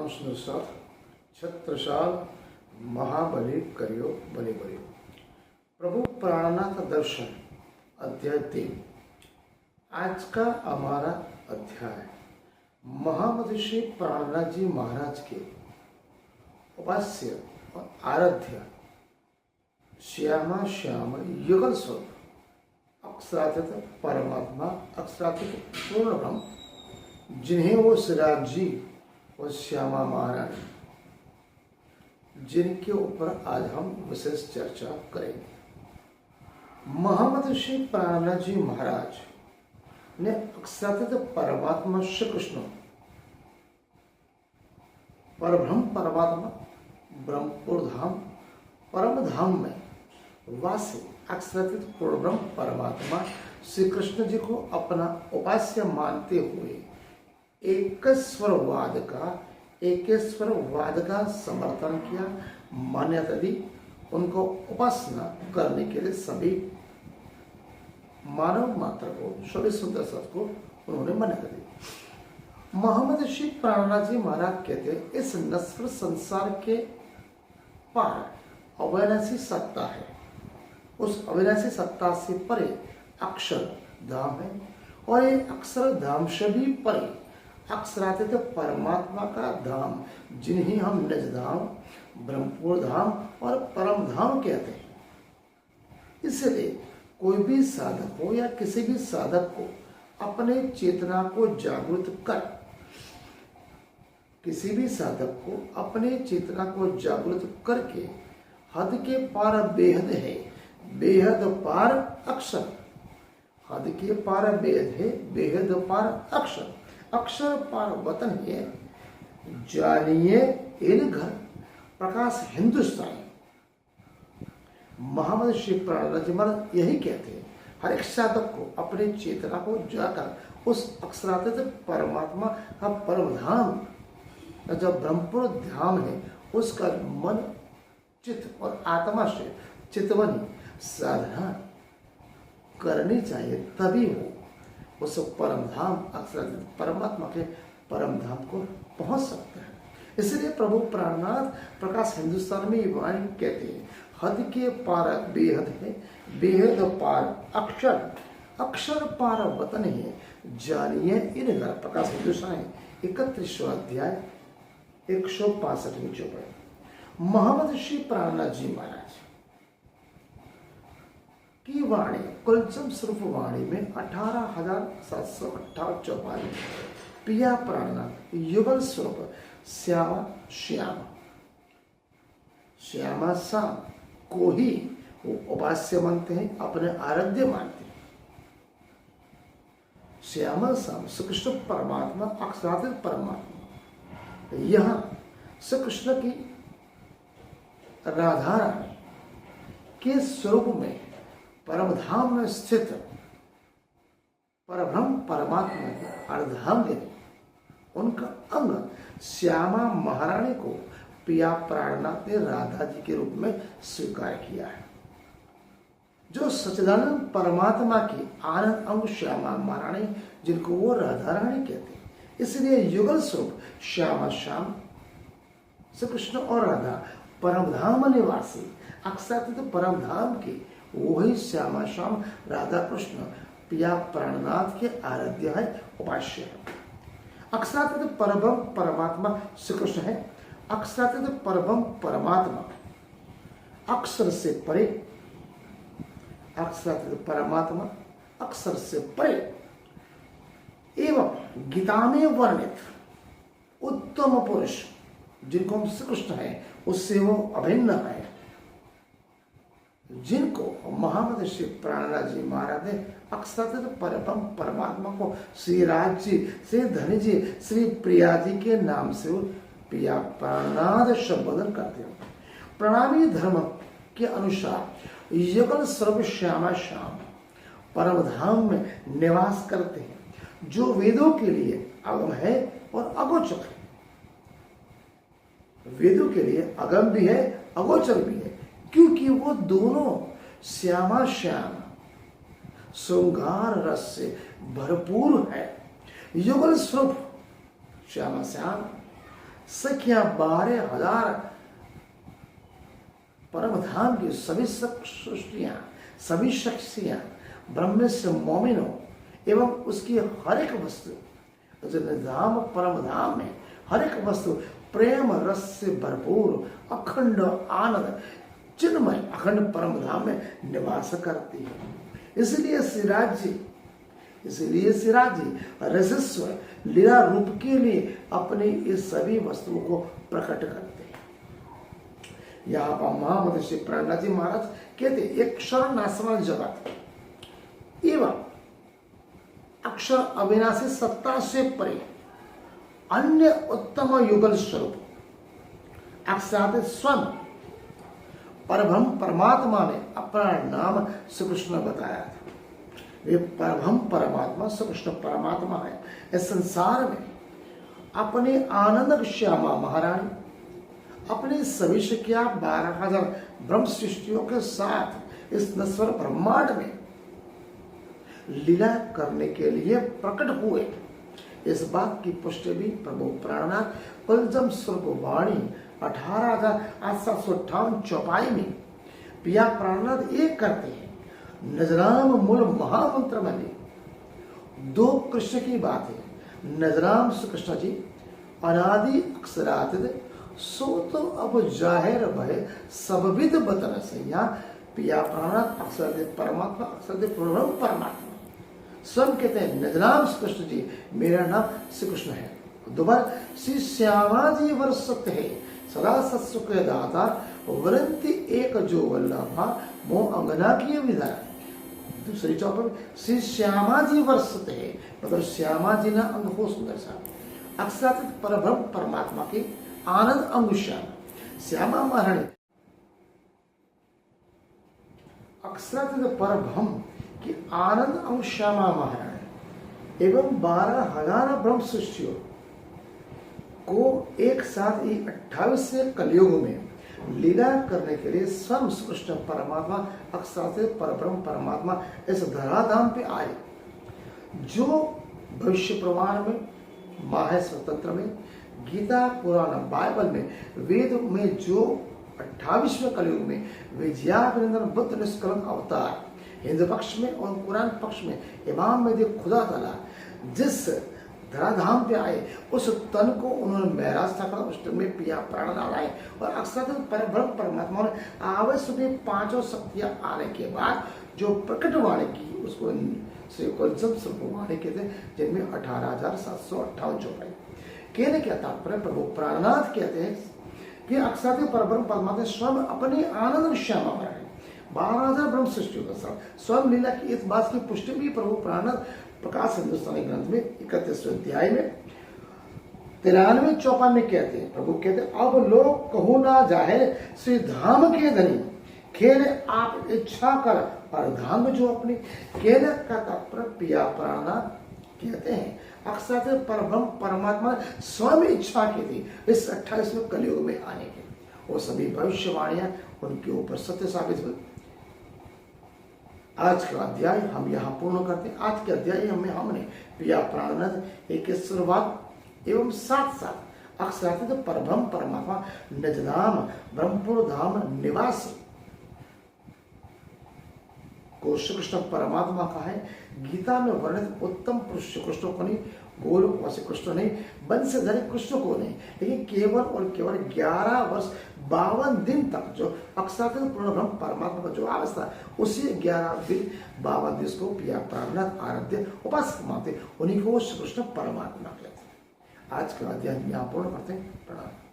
रामकृष्ण छत्रसाल महाबली करियो बने बने। प्रभु प्राणनाथ दर्शन अध्याय 3। आज का हमारा अध्याय महामनीषी प्राणनाथ जी महाराज के उपास्य और आराध्य श्यामा श्याम युगल स्वरूप अक्षरातीत परमात्मा अक्षरातीत पूर्ण ब्रह्म जिन्हें वो सिराज जी और श्यामा महारानी जिनके ऊपर आज हम विशेष चर्चा करेंगे। महामनीषी प्राणनाथ जी महाराज ने अक्षरातीत परमात्मा श्री कृष्ण परब्रह्म परमात्मा ब्रह्मपुर धाम परम धाम में वासी अक्षरातीत पूर्ण ब्रह्म परमात्मा श्री कृष्ण जी को अपना उपास्य मानते हुए एकेश्वरवाद का समर्थन किया, मान्यता दी। उनको उपासना करने के लिए सभी मानव मात्र को सभी सुंदर सत्य को उन्होंने मान्यता दी। महामनीषी प्राणनाथ जी महाराज कहते हैं इस नश्वर संसार के पार अविनाशी सत्ता है, उस अविनाशी सत्ता से परे अक्षर धाम है और ये अक्षर धाम से भी परे अक्षरातीत परमात्मा का धाम जिन्हें हम निज धाम ब्रह्मपुर धाम और परम धाम कहते हैं। इसलिए कोई भी साधक हो या किसी भी साधक को अपने चेतना को जागृत कर किसी भी साधक को अपने चेतना को जागृत करके हद के पार बेहद है, बेहद पार अक्षर, हद के पार बेहद है, बेहद पार अक्षर, अक्षर पार वतन है, जानिए इन घर प्रकाश हिंदुस्तान। महामनीषी प्राणनाथ जी महाराज यही कहते हैं हर एक साधक को अपने चेतना को जाकर उस अक्षरातीत परमात्मा का परम धाम जब ब्रह्मपुर धाम है उसका मन चित्त और आत्मा से चितवनी साधना करनी चाहिए, तभी वो उस परम धाम अक्षरातीत परमात्मा के परम धाम को पहुंच सकता है। इसलिए प्रभु प्राणनाथ प्रकाश हिंदुस्तान में ये वाणी कहते हैं हद के पार बेहद है, बेहद पार अक्षर, अक्षर पार वतन है, जानिए इन घर। प्रकाश हिंदुस्तान 31वां अध्याय 165वीं चौपाई। महामनीषी प्राणनाथ जी महाराज की वाणी कुलचम स्वरूप वाणी में 18,758 चौपाई पिया प्राणनाथ युगल स्वरूप श्यामा श्याम श्यामा श्याम को ही वो उपास्य मानते हैं, अपने आराध्य मानते हैं। श्यामा श्याम श्री कृष्ण परमात्मा अक्षरातीत परमात्मा यहाँ श्री कृष्ण की राधा रानी के स्वरूप में परम धाम में स्थित परब्रह्म परमात्मा के अर्धांगिनी उनका अंग श्यामा महारानी को पिया प्राणनाथ ने राधा जी के रूप में स्वीकार किया है। जो सच्चिदानंद परमात्मा की आनंद अंग श्यामा महारानी जिनको वो राधा रानी कहते हैं, इसलिए युगल स्वरूप श्यामा श्याम श्री कृष्ण और राधा परम धाम निवासी अक्षरातीत परम धाम के वही श्यामा श्याम राधा कृष्ण पिया प्राणनाथ के आराध्य है, उपास्य है। अक्षरातीत परब्रह्म परमात्मा श्री कृष्ण है। अक्षरातीत परब्रह्म परमात्मा अक्षर से परे, अक्षरातीत परमात्मा अक्षर से परे एवं गीता में वर्णित उत्तम पुरुष जिनको हम श्री कृष्ण है उससे वो अभिन्न है, जिनको महामनीषी प्राणनाथ जी महाराज ने अक्षरातीत परब्रह्म परमात्मा को श्री राज जी, श्री धनी जी, श्री प्रिया जी के नाम से पिया प्राणनाथ संबोधन करते हैं। प्रणामी धर्म के अनुसार युगल सर्व श्यामा श्याम परम धाम में निवास करते हैं, जो वेदों के लिए अगम है और अगोचर है। वेदों के लिए अगम भी है, अगोचर भी है, क्योंकि वो दोनों श्यामा श्याम श्रृंगार रस से भरपूर है। युगल स्वरूप श्यामा श्याम सखियां 12,000 परम धाम की सभी सृष्टियां, सभी शक्तियां ब्रह्म से मोमिनो एवं उसकी हर एक वस्तु जो धाम परम धाम में हर एक वस्तु प्रेम रस से भरपूर अखंड आनंद चिन्मय अखंड परम धाम में निवास करती है। इसलिए सिराज जी रजस्व लीला रूप के लिए अपनी इस सभी वस्तुओं को प्रकट करते हैं। यहाँ पर महामनीषी प्राणनाथ जी महाराज कहते एक क्षर नाशवान जगत एवं अक्षर अविनाशी सत्ता से परे अन्य उत्तम युगल स्वरूप अक्षात स्वयं परब्रह्म परमात्मा ने अपना नाम श्री कृष्ण बताया था। वे परब्रह्म परमात्मा श्री कृष्ण परमात्मा है। इस संसार में अपने आनंद श्यामा महारानी अपने सभी शक्तियां 12,000 ब्रह्म सृष्टियों के साथ इस नश्वर ब्रह्मांड में लीला करने के लिए प्रकट हुए। इस बात की पुष्टि भी प्रभु प्राणनाथ पंचम स्वरूप वाणी 18,858 चौपाई में पिया प्राणनाथ एक करते हैं। नजराम मूल महामंत्र में 2 कृष्ण की बात है। नजराम श्री कृष्ण जी अनादि अक्षरातीत सो तो अब जाहिर भय सबविद बतन से। यहाँ पिया प्राणनाथ अक्षर परमात्मा अक्षर परमात्मा स्वयं कहते हैं नजराम श्री कृष्ण जी मेरा नाम श्री कृष्ण है। दोबारा श्री श्यामा जी वर्षत है सदा सत्सुख दाता वरंती एक जो वल्लभा मोह अंगना की विधा। दूसरी चौपर में श्री श्यामा जी वर्षत है मतलब श्यामा जी ना अंग हो सुंदर सा अक्षरातीत परब्रह्म परमात्मा के आनंद अंग श्यामा महारानी अक्षरातीत परब्रह्म कि आनंद अंग श्यामा महारानी एवं 12,000 ब्रह्म सृष्टियों को एक साथ ही 28वें कलयुग में लीला करने के लिए स्वयं कृष्ण परमात्मा अक्षरातीत परब्रह्म परमात्मा इस धराधाम पे आए। जो भविष्य प्रमाण में महास्वतंत्र तंत्र में गीता पुराण बाइबल में वेद में जो 28वें कलयुग में विजयाभिनंदन बुद्ध निष्कलंक अवतार हिंदू पक्ष में और कुरान पक्ष में इमाम में खुदा ताला जिस धराधाम पे आए उस तन को उन्होंने महराज था उस तन में पिया प्राणनाथ आए और अक्षर परब्रह्म परमात्मा ने आवश्यक 5 शक्तियां आने के बाद जो प्रकट वाणी की उसको श्री वाणी कहते हैं जिनमें 18,758 चौपाई। कहने क्या तात्पर्य प्रभु प्राणनाथ कहते हैं कि अक्षर परब्रह्म परमात्मा स्वयं अपनी आनंद श्यामा बनाए 12,000 ब्रह्म सृष्टियों का साथ स्वयं लीला की इस बात की पुष्टि भी प्रभु प्राणनाथ प्रकाश हिंदुस्तानी ग्रंथ में 31वें अध्याय में 93 चौपाई में कहते हैं। प्रभु कहते हैं अब लोग कहू ना जाहे श्री धाम के धनी खेले आप इच्छा कर और धाम जो अपनी कहने का तात्पर्य पिया प्राणनाथ कहते हैं अक्षर परब्रह्म परमात्मा स्वयं इच्छा की थी इस 28वें कलयुग में आने की। वो सभी भविष्यवाणियां उनके ऊपर सत्य साबित हुई। आज का अध्याय हम यहाँ पूर्ण करते हैं। आज के अध्याय में हमने पिया प्राणनाथ एक शुरुआत एवं साथ साथ अक्षरातीत परब्रह्म परमात्मा निजधाम ब्रह्मपुर धाम निवासी को श्री कृष्ण परमात्मा का है। गीता में वर्णित उत्तम पुरुष कृष्ण को नहीं, गोलोकवासी कृष्ण नहीं, वंशधरी कृष्ण को नहीं, लेकिन केवल और केवल 11 वर्ष 52 दिन तक जो अक्षरातीत पूर्ण ब्रह्म परमात्मा का जो अवस्था उसी 11 दिन 52 दिन को पिया प्राणनाथ आराध्य उपासक मानते उन्हीं को श्री कृष्ण परमात्मा कहते हैं। आज का अध्याय यहाँ पूर्ण करते हैं। प्रणाम।